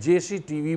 JCTV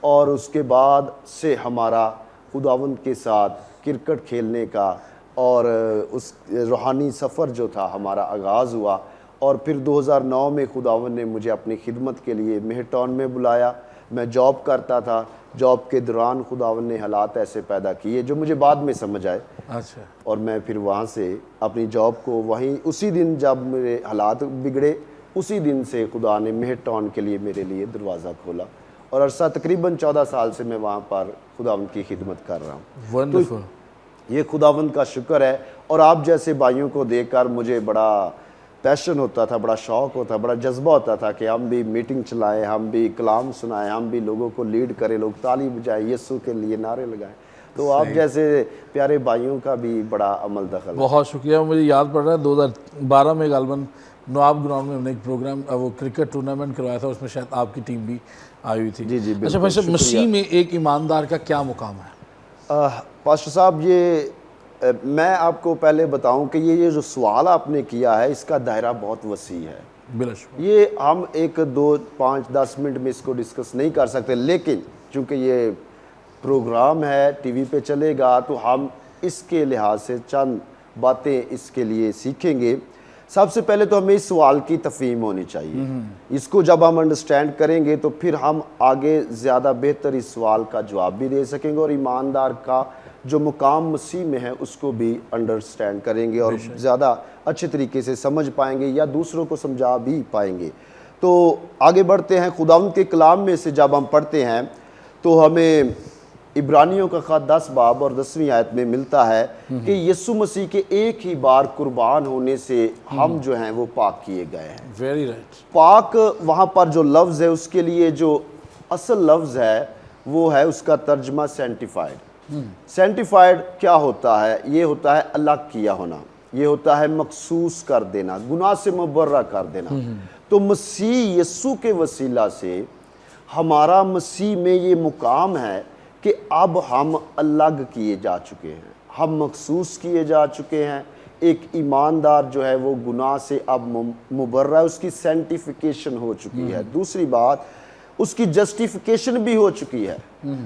اور اس کے بعد سے ہمارا خداوند کے ساتھ کرکٹ کھیلنے کا اور اس روحانی سفر جو تھا ہمارا آغاز ہوا، اور پھر 2009 میں خداوند نے مجھے اپنی خدمت کے لیے مہر ٹاؤن میں بلایا۔ میں جاب کرتا تھا، جاب کے دوران خداوند نے حالات ایسے پیدا کیے جو مجھے بعد میں سمجھ آئے، اچھا، اور میں پھر وہاں سے اپنی جاب کو وہیں اسی دن جب میرے حالات بگڑے، اسی دن سے خدا نے مہر ٹاؤن کے لیے میرے لیے دروازہ کھولا، اور عرصہ تقریباً 14 سال سے میں وہاں پر خداوند کی خدمت کر رہا ہوں۔ ونڈرفل۔ یہ خداوند کا شکر ہے، اور آپ جیسے بھائیوں کو دیکھ کر مجھے بڑا پیشن ہوتا تھا، بڑا شوق ہوتا، بڑا جذبہ ہوتا تھا کہ ہم بھی میٹنگ چلائیں، ہم بھی کلام سنائیں، ہم بھی لوگوں کو لیڈ کریں، لوگ تالی بجائیں، یسوع کے لیے نعرے لگائیں۔ تو آپ جیسے پیارے بھائیوں کا بھی بڑا عمل دخل ہے۔ بہت شکریہ۔ مجھے یاد پڑ رہا ہے 2012 میں غالباً نواب گراؤنڈ میں ہم نے ایک پروگرام، وہ کرکٹ ٹورنامنٹ کروایا تھا، اس میں شاید آپ کی ٹیم بھی آئی ہوئی تھی۔ جی جی، اچھا بھائی صاحب، مسیح میں ایک ایماندار کا کیا مقام ہے؟ پاسٹر صاحب، یہ میں آپ کو پہلے بتاؤں کہ یہ جو سوال آپ نے کیا ہے اس کا دائرہ بہت وسیع ہے۔ بلا شبہ یہ ہم 1 2 5 10 منٹ میں اس کو ڈسکس نہیں کر سکتے، لیکن چونکہ یہ پروگرام ہے، ٹی وی پہ چلے گا، تو ہم اس کے لحاظ سے چند باتیں اس کے لیے سیکھیں گے۔ سب سے پہلے تو ہمیں اس سوال کی تفہیم ہونی چاہیے۔ اس کو جب ہم انڈرسٹینڈ کریں گے تو پھر ہم آگے زیادہ بہتر اس سوال کا جواب بھی دے سکیں گے، اور ایماندار کا جو مقام مسیح میں ہے اس کو بھی انڈرسٹینڈ کریں گے، اور زیادہ اچھے طریقے سے سمجھ پائیں گے، یا دوسروں کو سمجھا بھی پائیں گے۔ تو آگے بڑھتے ہیں۔ خداوند کے کلام میں سے جب ہم پڑھتے ہیں تو ہمیں عبرانیوں کا خط 10 باب اور 10ویں آیت میں ملتا ہے کہ یسوع مسیح کے ایک ہی بار قربان ہونے سے ہم جو ہیں وہ پاک کیے گئے ہیں۔ Very right. پاک وہاں پر جو لفظ ہے، اس کے لیے جو اصل لفظ ہے وہ ہے اس کا ترجمہ سینٹیفائڈ۔ سینٹیفائڈ کیا ہوتا ہے؟ یہ ہوتا ہے الگ کیا ہونا، یہ ہوتا ہے مخصوص کر دینا، گناہ سے مبرہ کر دینا۔ تو مسیح یسوع کے وسیلہ سے ہمارا مسیح میں یہ مقام ہے کہ اب ہم الگ کیے جا چکے ہیں، ہم مخصوص کیے جا چکے ہیں۔ ایک ایماندار جو ہے وہ گناہ سے اب مبرہ ہے، اس کی سینٹیفیکیشن ہو چکی ہے۔ دوسری بات، اس کی جسٹیفیکیشن بھی ہو چکی ہے۔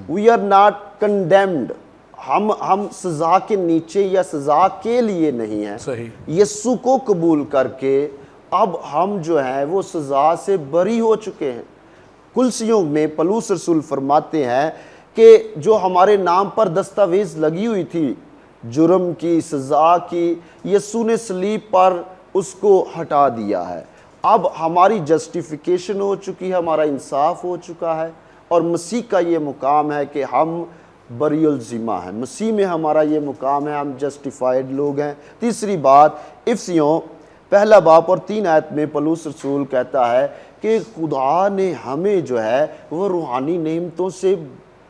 وی آر ناٹ کنڈیمڈ، ہم سزا کے نیچے یا سزا کے لیے نہیں ہیں۔ صحیح۔ یسوع کو قبول کر کے اب ہم جو ہیں وہ سزا سے بری ہو چکے ہیں۔ کلسیوں میں پولس رسول فرماتے ہیں کہ جو ہمارے نام پر دستاویز لگی ہوئی تھی، جرم کی، سزا کی، یسوع نے صلیب پر اس کو ہٹا دیا ہے۔ اب ہماری جسٹیفیکیشن ہو چکی ہے، ہمارا انصاف ہو چکا ہے، اور مسیح کا یہ مقام ہے کہ ہم بری الذمہ ہیں۔ مسیح میں ہمارا یہ مقام ہے، ہم جسٹیفائڈ لوگ ہیں۔ تیسری بات، افسیوں 1 باب اور 3 آیت میں پولس رسول کہتا ہے کہ خدا نے ہمیں جو ہے وہ روحانی نعمتوں سے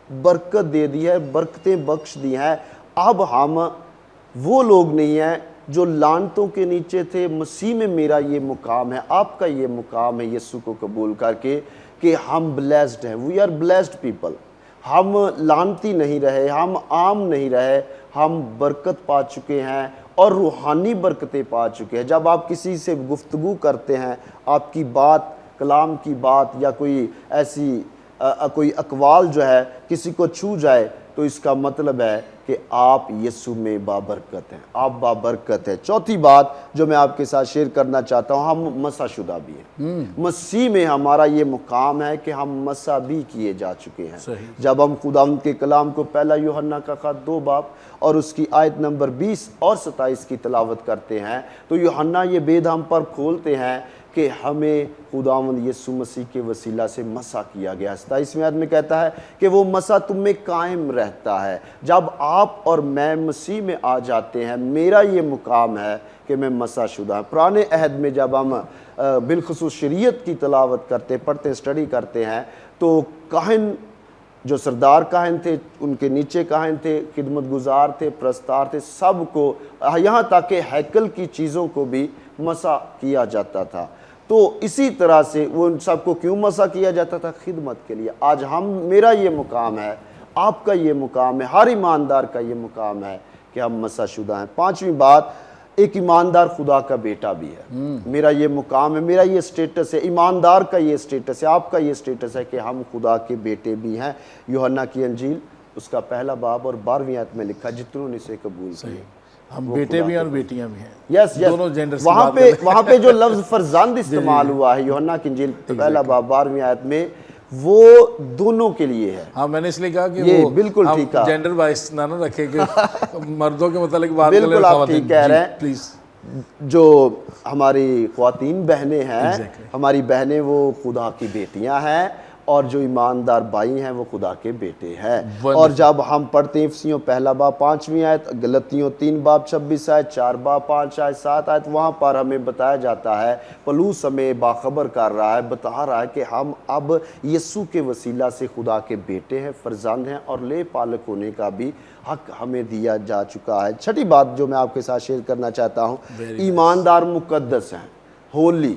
برکت دے دی ہے، برکتیں بخش دی ہیں۔ اب ہم وہ لوگ نہیں ہیں جو لعنتوں کے نیچے تھے۔ مسیح میں میرا یہ مقام ہے، آپ کا یہ مقام ہے یسوع کو قبول کر کے کہ ہم بلیسڈ ہیں۔ We are blessed people. ہم لعنتی نہیں رہے، ہم عام نہیں رہے، ہم برکت پا چکے ہیں اور روحانی برکتیں پا چکے ہیں۔ جب آپ کسی سے گفتگو کرتے ہیں، آپ کی بات، کلام کی بات یا کوئی ایسی کوئی اقوال جو ہے کسی کو چھو جائے، تو اس کا مطلب ہے کہ آپ یسوع میں بابرکت ہیں، آپ بابرکت ہیں۔ چوتھی بات جو میں آپ کے ساتھ شیئر کرنا چاہتا ہوں، ہم مسح شدہ بھی ہیں۔ مسیح میں ہمارا یہ مقام ہے کہ ہم مسح بھی کیے جا چکے ہیں۔ جب ہم خداوند کے کلام کو 1 یوحنا کا خط 2 باب اور اس کی آیت نمبر 20 اور 27 کی تلاوت کرتے ہیں، تو یوحنا یہ بید ہم پر کھولتے ہیں کہ ہمیں خداوند یسوع مسیح کے وسیلہ سے مسح کیا گیا۔ 27ویں آیت میں کہتا ہے کہ وہ مسح تم میں قائم رہتا ہے۔ جب آپ اور میں مسیح میں آ جاتے ہیں، میرا یہ مقام ہے کہ میں مسح شدہ ہوں۔ پرانے عہد میں جب ہم بالخصوص شریعت کی تلاوت کرتے، پڑھتے، اسٹڈی کرتے ہیں، تو کاہن جو سردار کاہن تھے، ان کے نیچے کاہن تھے، خدمت گزار تھے، پرستار تھے، سب کو، یہاں تک کہ ہیکل کی چیزوں کو بھی مسح کیا جاتا تھا۔ تو اسی طرح سے وہ ان سب کو کیوں مسح کیا جاتا تھا؟ خدمت کے لیے۔ آج میرا یہ مقام ہے، آپ کا یہ مقام ہے، ہر ایماندار کا یہ مقام ہے کہ ہم مسح شدہ ہیں۔ 5ویں بات، ایک ایماندار خدا کا بیٹا بھی ہے، میرا یہ مقام ہے، میرا یہ سٹیٹس ہے، ایماندار کا یہ سٹیٹس ہے، آپ کا یہ سٹیٹس ہے کہ ہم خدا کے بیٹے بھی ہیں۔ یوحنا کی انجیل اس کا پہلا باب اور 12ویں آیت میں لکھا جتنوں نے اسے قبول کیا۔ ہم بیٹے بھی ہیں اور بیٹیاں بھی ہیں، یس دونوں جینڈر سے وہاں بات پہ وہاں پہ جو لفظ فرزند استعمال ہوا ہے یوحنا کی انجیل پہلا باب 12ویں آیت میں، وہ دونوں کے لیے ہے۔ ہاں میں نے اس لیے کہا کہ یہ وہ بالکل ہم ٹھیک کہا، جینڈر وائز نہ رکھے کہ مردوں کے متعلق بات کریں، بالکل آپ ٹھیک کہہ رہے ہیں۔ پلیز جو ہماری خواتین بہنیں ہیں، ہماری بہنیں وہ خدا کی بیٹیاں ہیں، اور جو ایماندار بھائی ہیں وہ خدا کے بیٹے ہیں۔ اور جب ہم پڑھتے ہیں افسیوں پہلا باب 5ویں آیت، غلطیوں 3 باب 26 آیت، 4 باب 5 آیت 7 آیت، وہاں پر ہمیں بتایا جاتا ہے، پولس ہمیں باخبر کر رہا ہے، بتا رہا ہے کہ ہم اب یسوع کے وسیلہ سے خدا کے بیٹے ہیں، فرزند ہیں، اور لے پالک ہونے کا بھی حق ہمیں دیا جا چکا ہے۔ چھٹی بات جو میں آپ کے ساتھ شیئر کرنا چاہتا ہوں، ایماندار مقدس ہیں، ہولی۔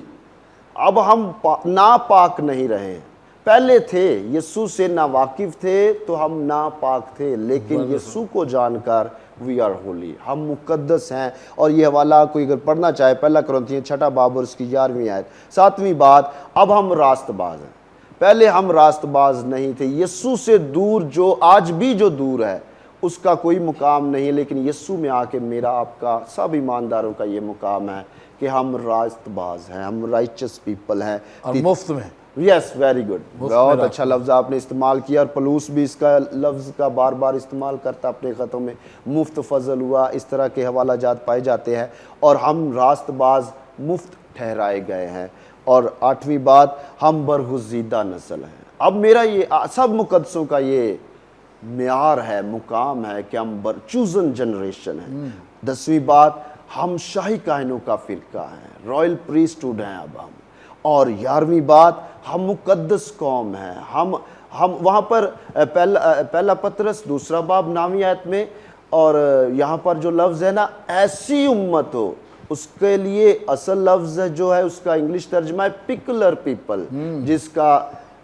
اب ہم ناپاک نہیں رہے ہیں، پہلے تھے، یسوع سے ناواقف تھے تو ہم ناپاک تھے، لیکن یسوع کو جان کر وی آر ہولی، ہم مقدس ہیں۔ اور یہ حوالہ کوئی اگر پڑھنا چاہے، پہلا کرنتھیوں 6 باب اور اس کی 11ویں آیت۔ 7ویں بات، اب ہم راست باز ہیں، پہلے ہم راست باز نہیں تھے۔ یسوع سے دور جو آج بھی جو دور ہے اس کا کوئی مقام نہیں، لیکن یسوع میں آ کے میرا آپ کا سب ایمانداروں کا یہ مقام ہے کہ ہم راست باز ہیں، ہم رائچس پیپل ہیں، اور مفت میں۔ یس ویری گڈ، بہت اچھا لفظ آپ نے استعمال کیا، اور پولس بھی اس کا لفظ کا بار بار استعمال کرتا اپنے خطوں میں، مفت فضل ہوا، اس طرح کے حوالہ جات پائے جاتے ہیں، اور ہم راست باز مفت ٹھہرائے گئے ہیں۔ اور 8ویں بات، ہم برگزیدہ نسل ہیں۔ اب میرا یہ سب مقدسوں کا یہ معیار ہے، مقام ہے کہ ہم چوزن جنریشن ہیں۔ 10ویں بات، ہم شاہی کاہنوں کا فرقہ ہیں، رائل پریسٹہوڈ ہیں اب ہم۔ اور 11ویں بات، ہم مقدس قوم ہیں، ہم وہاں پر پہلا پطرس 2 باب 9ویں آیت میں، اور یہاں پر جو لفظ ہے نا، ایسی امت ہو، اس کے لیے اصل لفظ جو ہے اس کا انگلش ترجمہ ہے پیکولر پیپل، جس کا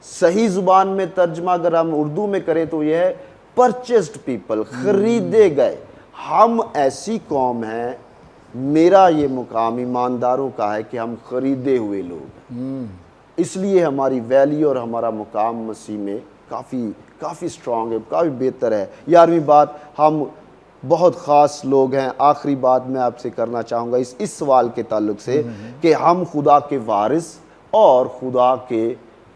صحیح زبان میں ترجمہ اگر ہم اردو میں کریں تو یہ ہے پرچیسڈ پیپل، خریدے گئے۔ ہم ایسی قوم ہیں، میرا یہ مقام ایمانداروں کا ہے کہ ہم خریدے ہوئے لوگ ہیں، اس لیے ہماری ویلیو اور ہمارا مقام مسیح میں کافی سٹرونگ ہے، کافی بہتر ہے۔ 11ویں بات، ہم بہت خاص لوگ ہیں۔ آخری بات میں آپ سے کرنا چاہوں گا اس سوال کے تعلق سے کہ ہم خدا کے وارث اور خدا کے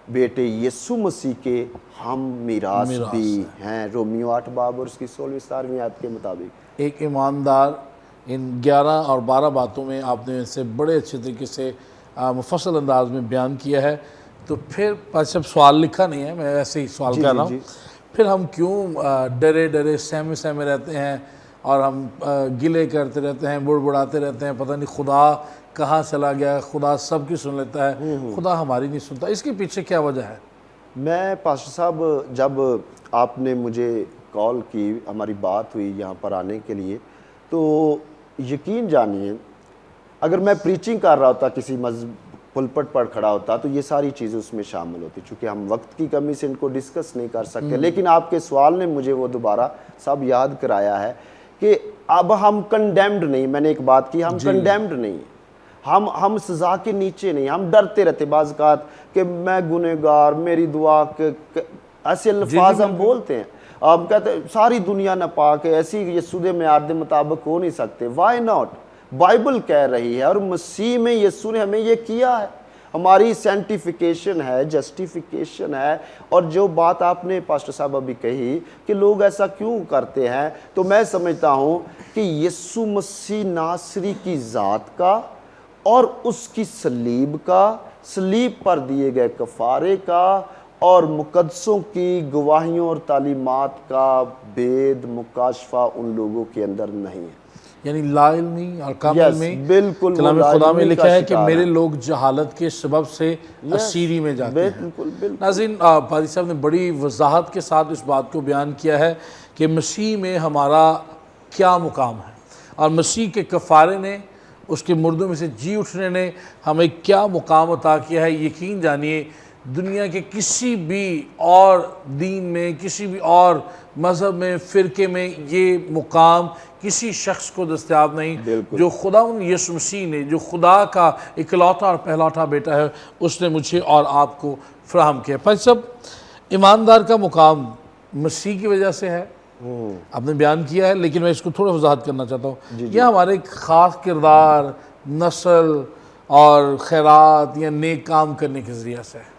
بیٹے یسوع مسیح کے ہم میراث بھی ہیں، رومیو 8 باب اور اس کی 16ویں آیت کے مطابق۔ ایک ایماندار، ان 11 اور 12 باتوں میں آپ نے اسے بڑے اچھے طریقے سے مفصل انداز میں بیان کیا ہے۔ تو پھر جب سوال لکھا نہیں ہے، میں ایسے ہی سوال کر رہا ہوں، پھر ہم کیوں ڈرے سہمے رہتے ہیں، اور ہم گلے کرتے رہتے ہیں، بڑبڑاتے رہتے ہیں، پتہ نہیں خدا کہاں چلا گیا، خدا سب کی سن لیتا ہے، خدا ہماری نہیں سنتا، اس کے پیچھے کیا وجہ ہے؟ میں پاسٹر صاحب، جب آپ نے مجھے کال کی، ہماری بات ہوئی یہاں پر آنے کے لیے، تو یقین جانیے اگر میں پریچنگ کر رہا ہوتا، کسی پلپٹ پر کھڑا ہوتا، تو یہ ساری چیزیں اس میں شامل ہوتی، چونکہ ہم وقت کی کمی سے ان کو ڈسکس نہیں کر سکتے، لیکن آپ کے سوال نے مجھے وہ دوبارہ سب یاد کرایا ہے کہ اب ہم کنڈیمڈ نہیں۔ میں نے ایک بات کی، ہم کنڈیمڈ نہیں، ہم سزا کے نیچے نہیں، ہم ڈرتے رہتے بعض اوقات کہ میں گنہگار، میری دعا، ایسے الفاظ ہم بولتے ہیں، ہم کہتے ہیں ساری دنیا ناپاک ہے، ایسی یسوع دے معیار دے مطابق ہو نہیں سکتے۔ Y not? بائبل کہہ رہی ہے، اور مسیح میں یسوع نے ہمیں یہ کیا ہے، ہماری سینٹیفیکیشن ہے، جسٹیفیکیشن ہے۔ اور جو بات آپ نے پاسٹر صاحب ابھی کہی کہ لوگ ایسا کیوں کرتے ہیں، تو میں سمجھتا ہوں کہ یسوع مسیح ناصری کی ذات کا اور اس کی صلیب کا، صلیب پر دیے گئے کفارے کا، اور مقدسوں کی گواہیوں اور تعلیمات کا بید مکاشفہ ان لوگوں کے اندر نہیں ہے۔ یعنی لا علمی اور کام علمی، بالکل کلام خدا میں لکھا ہے کہ میرے لوگ جہالت کے سبب سے اسیری میں جاتے ہیں۔ بالکل ناظرین، پادری صاحب نے بڑی وضاحت کے ساتھ اس بات کو بیان کیا ہے کہ مسیح میں ہمارا کیا مقام ہے، اور مسیح کے کفارے نے، اس کے مردوں میں سے جی اٹھنے نے ہمیں کیا مقام عطا کیا ہے۔ یقین جانیے دنیا کے کسی بھی اور دین میں، کسی بھی اور مذہب میں، فرقے میں یہ مقام کسی شخص کو دستیاب نہیں بالکل۔ جو خداوند یسوع مسیح نے، جو خدا کا اکلوتا اور پہلوٹا بیٹا ہے، اس نے مجھے اور آپ کو فراہم کیا۔ پھر سب ایماندار کا مقام مسیح کی وجہ سے ہے، آپ نے بیان کیا ہے، لیکن میں اس کو تھوڑا وضاحت کرنا چاہتا ہوں۔ یہ ہمارے ایک خاص کردار، نسل اور خیرات یا نیک کام کرنے کے ذریعے سے ہے۔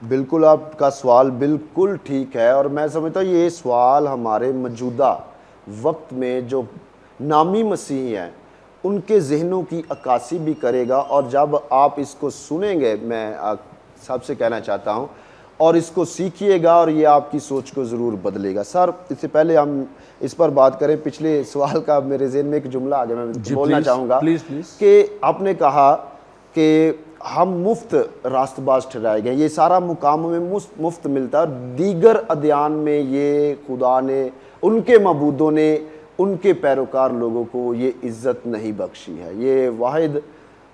بالکل، آپ کا سوال بالکل ٹھیک ہے، اور میں سمجھتا ہوں یہ سوال ہمارے موجودہ وقت میں جو نامی مسیحی ہیں ان کے ذہنوں کی عکاسی بھی کرے گا، اور جب آپ اس کو سنیں گے، میں سب سے کہنا چاہتا ہوں، اور اس کو سیکھیے گا اور یہ آپ کی سوچ کو ضرور بدلے گا۔ سر، اس سے پہلے ہم اس پر بات کریں، پچھلے سوال کا میرے ذہن میں ایک جملہ آگے میں بولنا چاہوں گا کہ آپ نے کہا کہ ہم مفت راست باز ٹھہرائے گئے، یہ سارا مقام میں مفت ملتا ہے، دیگر ادیان میں یہ خدا نے، ان کے معبودوں نے، ان کے پیروکار لوگوں کو یہ عزت نہیں بخشی ہے۔ یہ واحد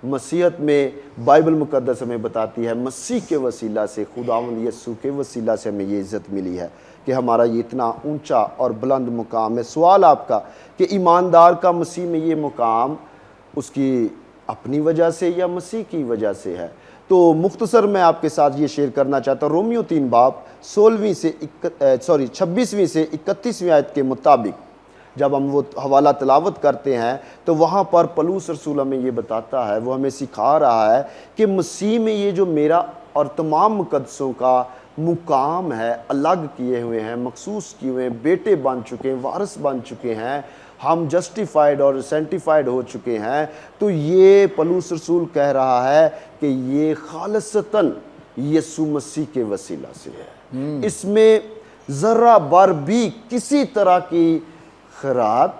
مسیحیت میں بائبل مقدس ہمیں بتاتی ہے، مسیح کے وسیلہ سے، خداوند یسوع کے وسیلہ سے ہمیں یہ عزت ملی ہے کہ ہمارا یہ اتنا اونچا اور بلند مقام ہے۔ سوال آپ کا کہ ایماندار کا مسیح میں یہ مقام اس کی اپنی وجہ سے یا مسیح کی وجہ سے ہے، تو مختصر میں آپ کے ساتھ یہ شیئر کرنا چاہتا ہوں۔ رومیو 3 باب 26ویں سے 31ویں آیت کے مطابق جب ہم وہ حوالہ تلاوت کرتے ہیں تو وہاں پر پولس رسول ہمیں یہ بتاتا ہے، وہ ہمیں سکھا رہا ہے کہ مسیح میں یہ جو میرا اور تمام مقدسوں کا مقام ہے، الگ کیے ہوئے ہیں، مخصوص کیے ہوئے ہیں، بیٹے بن چکے ہیں، وارث بن چکے ہیں، ہم جسٹیفائیڈ اور سینٹیفائیڈ ہو چکے ہیں، تو یہ پولس رسول کہہ رہا ہے کہ یہ خالصتاً یسوع مسیح کے وسیلہ سے ہے۔ اس میں ذرہ بر بھی کسی طرح کی خیرات،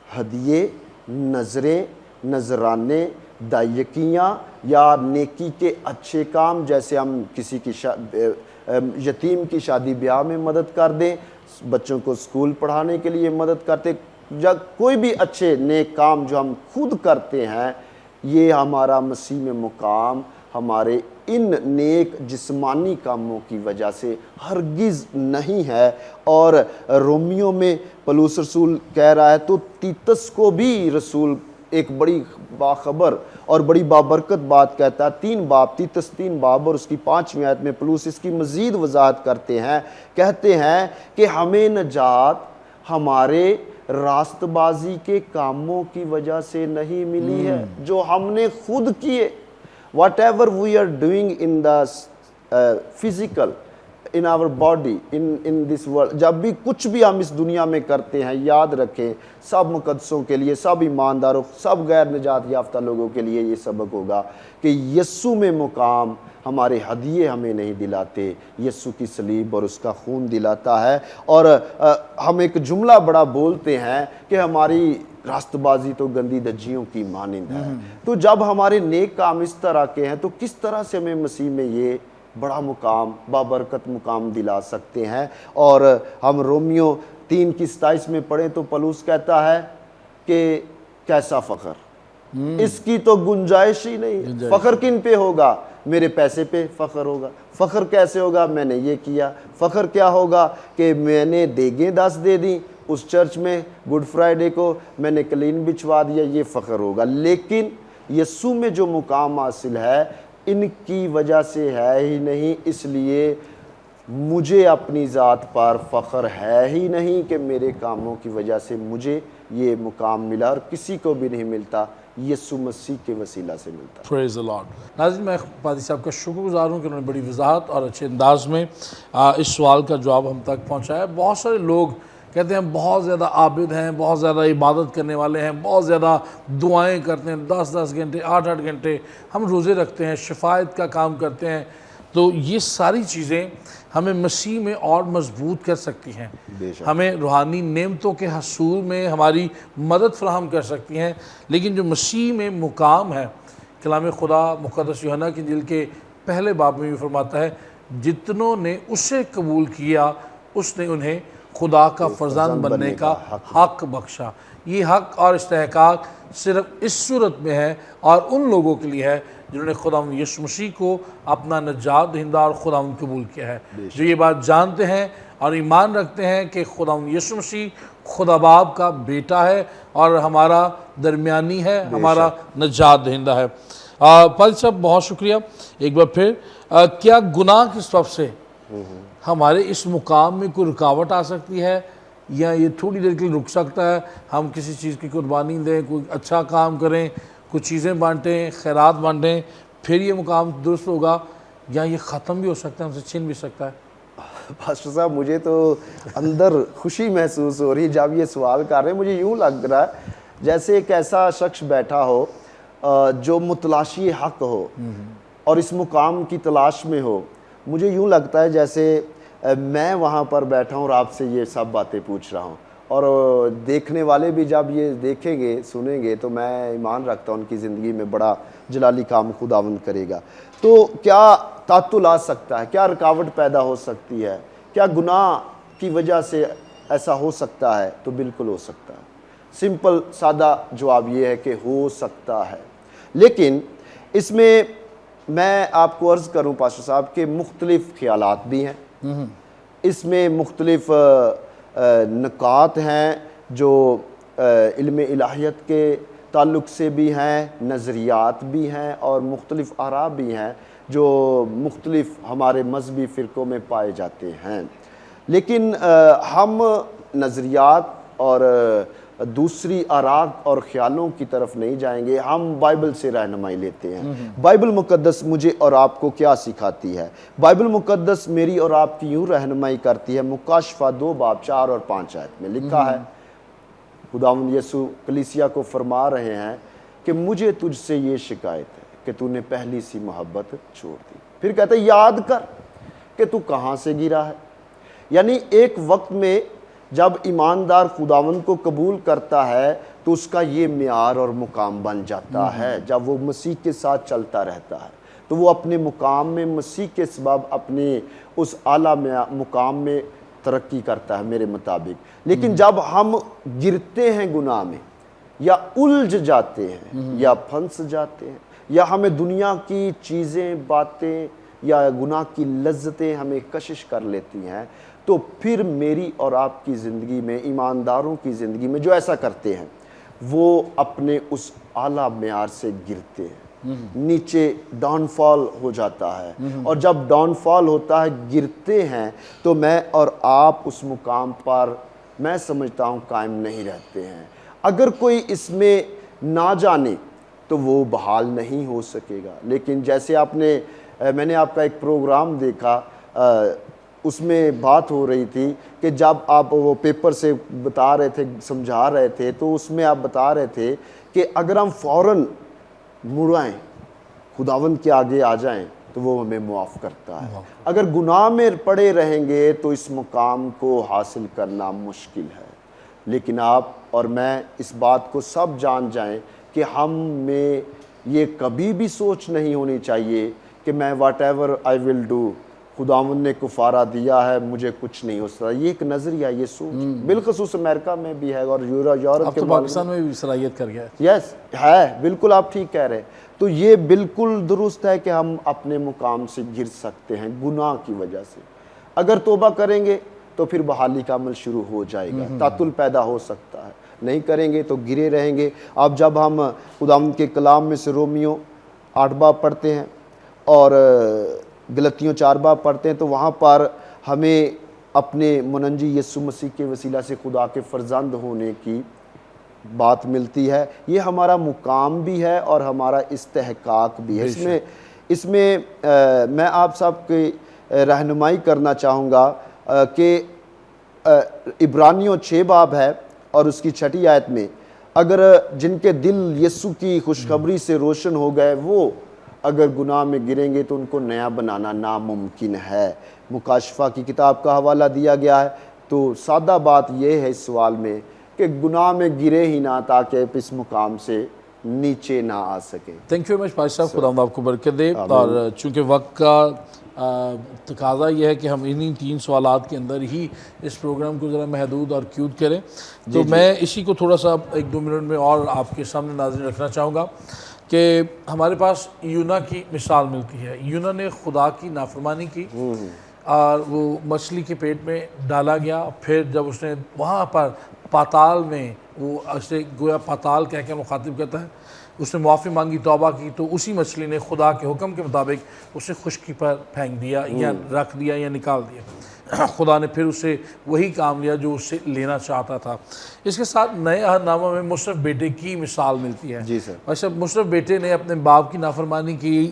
ہدیے، نظریں، نذرانے، دائیکیاں یا نیکی کے اچھے کام، جیسے ہم کسی کی یتیم کی شادی بیاہ میں مدد کر دیں، بچوں کو اسکول پڑھانے کے لیے مدد کرتے، یا کوئی بھی اچھے نیک کام جو ہم خود کرتے ہیں، یہ ہمارا مسیح میں مقام ہمارے ان نیک جسمانی کاموں کی وجہ سے ہرگز نہیں ہے۔ اور رومیو میں پولس رسول کہہ رہا ہے، تو تیتس کو بھی رسول ایک بڑی باخبر اور بڑی بابرکت بات کہتا ہے، 3 باب تیتس 3 باب اور اس کی 5ویں آیت میں پولس اس کی مزید وضاحت کرتے ہیں، کہتے ہیں کہ ہمیں نجات ہمارے راست بازی کے کاموں کی وجہ سے نہیں ملی ہے جو ہم نے خود کیے۔ whatever we are doing in the physical, in our body, in this world، جب بھی کچھ بھی ہم اس دنیا میں کرتے ہیں، یاد رکھیں سب مقدسوں کے لیے، سب ایمانداروں، سب غیر نجات یافتہ لوگوں کے لیے یہ سبق ہوگا کہ یسوع میں مقام ہمارے ہدیے ہمیں نہیں دلاتے، یسوع کی صلیب اور اس کا خون دلاتا ہے۔ اور ہم ایک جملہ بڑا بولتے ہیں کہ ہماری راست بازی تو گندی دجیوں کی مانند ہے، تو جب ہمارے نیک کام اس طرح کے ہیں تو کس طرح سے ہمیں مسیح میں یہ بڑا مقام، بابرکت مقام دلا سکتے ہیں؟ اور ہم رومیو 3 کی 27 میں پڑھیں تو پولس کہتا ہے کہ کیسا فخر، اس کی تو گنجائش ہی نہیں۔ فخر کن پہ ہوگا؟ میرے پیسے پہ فخر ہوگا۔ فخر کیسے ہوگا؟ میں نے یہ کیا۔ فخر کیا ہوگا کہ میں نے دیگیں 10 دے دیں اس چرچ میں، گڈ فرائیڈے کو میں نے کلین بچھوا دیا، یہ فخر ہوگا۔ لیکن یسوع میں جو مقام حاصل ہے ان کی وجہ سے ہے ہی نہیں، اس لیے مجھے اپنی ذات پر فخر ہے ہی نہیں کہ میرے کاموں کی وجہ سے مجھے یہ مقام ملا، اور کسی کو بھی نہیں ملتا، یسوع مسیح کے وسیلہ سے ملتا ہے۔ پریز دی لارڈ۔ ناظرین، میں پادری صاحب کا شکر گزار ہوں کہ انہوں نے بڑی وضاحت اور اچھے انداز میں اس سوال کا جواب ہم تک پہنچایا۔ بہت سارے لوگ کہتے ہیں ہم بہت زیادہ عابد ہیں، بہت زیادہ عبادت کرنے والے ہیں، بہت زیادہ دعائیں کرتے ہیں، 10 گھنٹے 8 گھنٹے ہم روزے رکھتے ہیں، شفاعت کا کام کرتے ہیں، تو یہ ساری چیزیں ہمیں مسیح میں اور مضبوط کر سکتی ہیں، ہمیں روحانی نعمتوں کے حصول میں ہماری مدد فراہم کر سکتی ہیں، لیکن جو مسیح میں مقام ہے، کلام خدا مقدس یوحنا کی انجیل کے پہلے باب میں بھی فرماتا ہے، جتنوں نے اسے قبول کیا اس نے انہیں خدا کا فرزند بننے کا حق بخشا۔ یہ حق اور استحقاق صرف اس صورت میں ہے اور ان لوگوں کے لیے ہے جنہوں نے خداوند یسوع مسیح کو اپنا نجات دہندہ اور خداوند قبول کیا ہے، جو یہ بات جانتے ہیں اور ایمان رکھتے ہیں کہ خدا یسوع مسیح خدا باپ کا بیٹا ہے اور ہمارا درمیانی ہے، ہمارا نجات دہندہ ہے۔ پادری صاحب بہت شکریہ ایک بار پھر۔ کیا گناہ کے سبب سے ہمارے اس مقام میں کوئی رکاوٹ آ سکتی ہے، یا یہ تھوڑی دیر کے لیے رک سکتا ہے؟ ہم کسی چیز کی قربانی دیں، کوئی اچھا کام کریں، کچھ چیزیں بانٹیں، خیرات بانٹیں، پھر یہ مقام درست ہوگا، یا یہ ختم بھی ہو سکتا ہے، ہم سے چھن بھی سکتا ہے؟ پاسٹر صاحب مجھے تو اندر خوشی محسوس ہو رہی ہے جب یہ سوال کر رہے ہیں۔ مجھے یوں لگ رہا ہے جیسے ایک ایسا شخص بیٹھا ہو جو متلاشی حق ہو اور اس مقام کی تلاش میں ہو۔ مجھے یوں لگتا ہے جیسے میں وہاں پر بیٹھا ہوں اور آپ سے یہ سب باتیں پوچھ رہا ہوں، اور دیکھنے والے بھی جب یہ دیکھیں گے سنیں گے تو میں ایمان رکھتا ہوں ان کی زندگی میں بڑا جلالی کام خداوند کرے گا۔ تو کیا تعطل آ سکتا ہے؟ کیا رکاوٹ پیدا ہو سکتی ہے؟ کیا گناہ کی وجہ سے ایسا ہو سکتا ہے؟ تو بالکل ہو سکتا ہے۔ سمپل سادہ جواب یہ ہے کہ ہو سکتا ہے، لیکن اس میں آپ کو عرض کروں پاسٹر صاحب کہ مختلف خیالات بھی ہیں، اس میں مختلف نکات ہیں جو علم الہیت کے تعلق سے بھی ہیں، نظریات بھی ہیں، اور مختلف آراء بھی ہیں جو مختلف ہمارے مذہبی فرقوں میں پائے جاتے ہیں۔ لیکن ہم نظریات اور دوسری آراء اور خیالوں کی طرف نہیں جائیں گے، ہم بائبل سے رہنمائی لیتے ہیں۔ بائبل مقدس مجھے اور آپ کو کیا سکھاتی ہے؟ بائبل مقدس میری اور آپ کی یوں رہنمائی کرتی ہے۔ مکاشفہ 2:4 اور 5 آیت میں لکھا ہے، خداوند یسوع کلیسیا کو فرما رہے ہیں کہ مجھے تجھ سے یہ شکایت ہے کہ تو نے پہلی سی محبت چھوڑ دی۔ پھر کہتے ہیں یاد کر کہ تو کہاں سے گرا ہے۔ یعنی ایک وقت میں جب ایماندار خداوند کو قبول کرتا ہے تو اس کا یہ معیار اور مقام بن جاتا ہے۔ جب وہ مسیح کے ساتھ چلتا رہتا ہے تو وہ اپنے مقام میں مسیح کے سبب اپنے اس اعلیٰ مقام میں ترقی کرتا ہے میرے مطابق۔ لیکن جب ہم گرتے ہیں گناہ میں، یا الجھ جاتے ہیں، یا پھنس جاتے ہیں، یا ہمیں دنیا کی چیزیں، باتیں یا گناہ کی لذتیں ہمیں کشش کر لیتی ہیں، تو پھر میری اور آپ کی زندگی میں، ایمانداروں کی زندگی میں جو ایسا کرتے ہیں وہ اپنے اس اعلیٰ معیار سے گرتے ہیں، نیچے ڈاؤن فال ہو جاتا ہے۔ اور جب ڈاؤن فال ہوتا ہے، گرتے ہیں، تو میں اور آپ اس مقام پر میں سمجھتا ہوں قائم نہیں رہتے ہیں۔ اگر کوئی اس میں نہ جانے تو وہ بحال نہیں ہو سکے گا۔ لیکن جیسے میں نے آپ کا ایک پروگرام دیکھا، اس میں بات ہو رہی تھی کہ جب آپ وہ پیپر سے بتا رہے تھے، سمجھا رہے تھے، تو اس میں آپ بتا رہے تھے کہ اگر ہم فوراً مڑ آئیں، خداوند کے آگے آ جائیں، تو وہ ہمیں معاف کرتا ہے۔ اگر گناہ میں پڑے رہیں گے تو اس مقام کو حاصل کرنا مشکل ہے۔ لیکن آپ اور میں اس بات کو سب جان جائیں کہ ہم میں یہ کبھی بھی سوچ نہیں ہونی چاہیے کہ میں what ever I will do, خداوند نے کفارہ دیا ہے، مجھے کچھ نہیں ہو سکتا۔ یہ ایک نظریہ، یہ سوچ بالخصوص امریکہ میں بھی ہے اور یورپ کے پاکستان میں بھی صلاحیت کر گیا ہے۔ یس ہے، بالکل آپ ٹھیک کہہ رہے ہیں۔ تو یہ بالکل درست ہے کہ ہم اپنے مقام سے گر سکتے ہیں گناہ کی وجہ سے۔ اگر توبہ کریں گے تو پھر بحالی کا عمل شروع ہو جائے گا، تعطل پیدا ہو سکتا ہے۔ نہیں کریں گے تو گرے رہیں گے۔ اب جب ہم خداوند کے کلام میں سے رومیو 8 باب پڑھتے ہیں اور گلتیوں 4 باب پڑھتے ہیں، تو وہاں پر ہمیں اپنے منجی یسوع مسیح کے وسیلہ سے خدا کے فرزند ہونے کی بات ملتی ہے۔ یہ ہمارا مقام بھی ہے اور ہمارا استحقاق بھی ہے۔ اس میں میں آپ سب کی رہنمائی کرنا چاہوں گا کہ عبرانیوں 6 باب ہے اور اس کی 6 آیت میں، اگر جن کے دل یسوع کی خوشخبری سے روشن ہو گئے، وہ اگر گناہ میں گریں گے تو ان کو نیا بنانا ناممکن ہے۔ مکاشفہ کی کتاب کا حوالہ دیا گیا ہے۔ تو سادہ بات یہ ہے اس سوال میں کہ گناہ میں گرے ہی نہ، تاکہ اس مقام سے نیچے نہ آ سکے۔ تھینک یو ویری مچ پادری صاحب، خدا آپ کو برکت دے۔ اور چونکہ وقت کا تقاضا یہ ہے کہ ہم انہی 3 سوالات کے اندر ہی اس پروگرام کو ذرا محدود اور کیوت کریں، تو میں اسی کو تھوڑا سا 1-2 منٹ میں اور آپ کے سامنے ناظرین رکھنا چاہوں گا کہ ہمارے پاس یونا کی مثال ملتی ہے۔ یونا نے خدا کی نافرمانی کی، اور وہ مچھلی کے پیٹ میں ڈالا گیا. پھر جب اس نے وہاں پر پاتال میں وہ اسے گویا پاتال کہہ کے مخاطب کرتا ہے, اس نے معافی مانگی, توبہ کی, تو اسی مچھلی نے خدا کے حکم کے مطابق اسے خشکی پر پھینک دیا یا رکھ دیا یا نکال دیا. خدا نے پھر اسے وہی کام لیا جو اس سے لینا چاہتا تھا. اس کے ساتھ نئے عہد نامہ میں مصرف بیٹے کی مثال ملتی ہے. جی سر. اچھا, مصرف بیٹے نے اپنے باپ کی نافرمانی کی,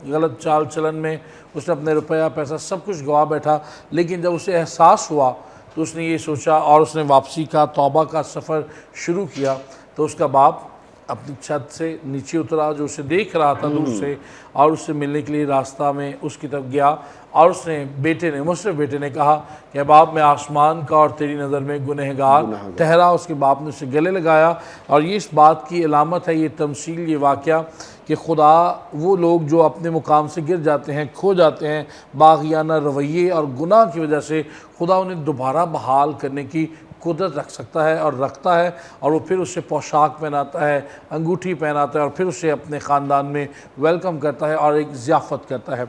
غلط چال چلن میں اس نے اپنے روپیہ پیسہ سب کچھ گوا بیٹھا, لیکن جب اسے احساس ہوا تو اس نے یہ سوچا اور اس نے واپسی کا توبہ کا سفر شروع کیا. تو اس کا باپ اپنی چھت سے نیچے اترا جو اسے دیکھ رہا تھا دور سے, اور اس سے ملنے کے لیے راستہ میں اس کی طرف گیا, اور اس نے مصرف بیٹے نے کہا کہ باپ میں آسمان کا اور تیری نظر میں گنہگار ٹھہرا. اس کے باپ نے اسے گلے لگایا, اور یہ اس بات کی علامت ہے, یہ تمثیل, یہ واقعہ کہ خدا وہ لوگ جو اپنے مقام سے گر جاتے ہیں, کھو جاتے ہیں باغیانہ رویے اور گناہ کی وجہ سے, خدا انہیں دوبارہ بحال کرنے کی قدرت رکھ سکتا ہے اور رکھتا ہے, اور وہ پھر اسے پوشاک پہناتا ہے, انگوٹھی پہناتا ہے, اور پھر اسے اپنے خاندان میں ویلکم کرتا ہے اور ایک ضیافت کرتا ہے.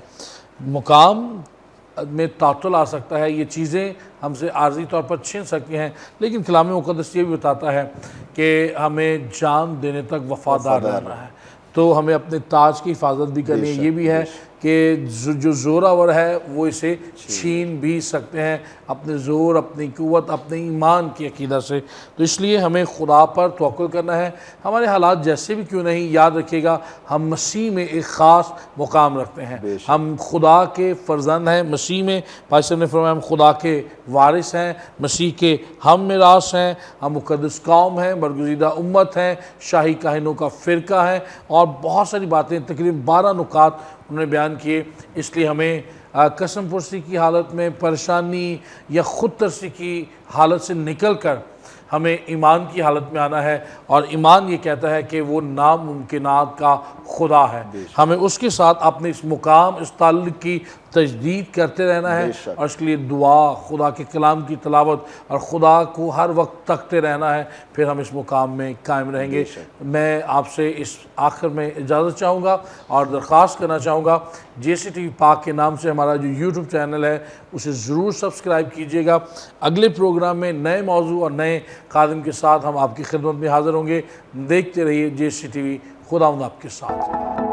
مقام میں تعطل آ سکتا ہے, یہ چیزیں ہم سے عارضی طور پر چھن سکتی ہیں, لیکن کلام مقدس یہ بھی بتاتا ہے کہ ہمیں جان دینے تک وفادار رہنا ہے. تو ہمیں اپنے تاج کی حفاظت بھی کرنی ہے. یہ بھی ہے کہ جو زوراور ہے وہ اسے چھین بھی سکتے ہیں اپنے زور, اپنی قوت, اپنے ایمان کی عقیدہ سے. تو اس لیے ہمیں خدا پر توکل کرنا ہے. ہمارے حالات جیسے بھی کیوں نہیں, یاد رکھیے گا ہم مسیح میں ایک خاص مقام رکھتے ہیں. ہم خدا کے فرزند ہیں مسیح میں. پاک صاحب نے فرمایا ہم خدا کے وارث ہیں, مسیح کے ہم میراث ہیں, ہم مقدس قوم ہیں, برگزیدہ امت ہیں, شاہی کاہنوں کا فرقہ ہے, اور بہت ساری باتیں, تقریباً 12 نکات انہوں نے بیان کیے. اس لیے ہمیں قسم پرسی کی حالت میں, پریشانی یا خود ترسی کی حالت سے نکل کر ہمیں ایمان کی حالت میں آنا ہے, اور ایمان یہ کہتا ہے کہ وہ ناممکنات کا خدا ہے. ہمیں اس کے ساتھ اپنے اس مقام, اس تعلق کی تجدید کرتے رہنا ہے, اور اس کے لیے دعا, خدا کے کلام کی تلاوت, اور خدا کو ہر وقت تکتے رہنا ہے. پھر ہم اس مقام میں قائم رہیں گے. میں آپ سے اس آخر میں اجازت چاہوں گا اور درخواست کرنا چاہوں گا, JCTV پاک کے نام سے ہمارا جو YouTube چینل ہے اسے ضرور سبسکرائب کیجیے گا. اگلے پروگرام میں نئے موضوع اور نئے خادم کے ساتھ ہم آپ کی خدمت میں حاضر ہوں گے. دیکھتے رہیے JCTV. خداوند آپ کے ساتھ.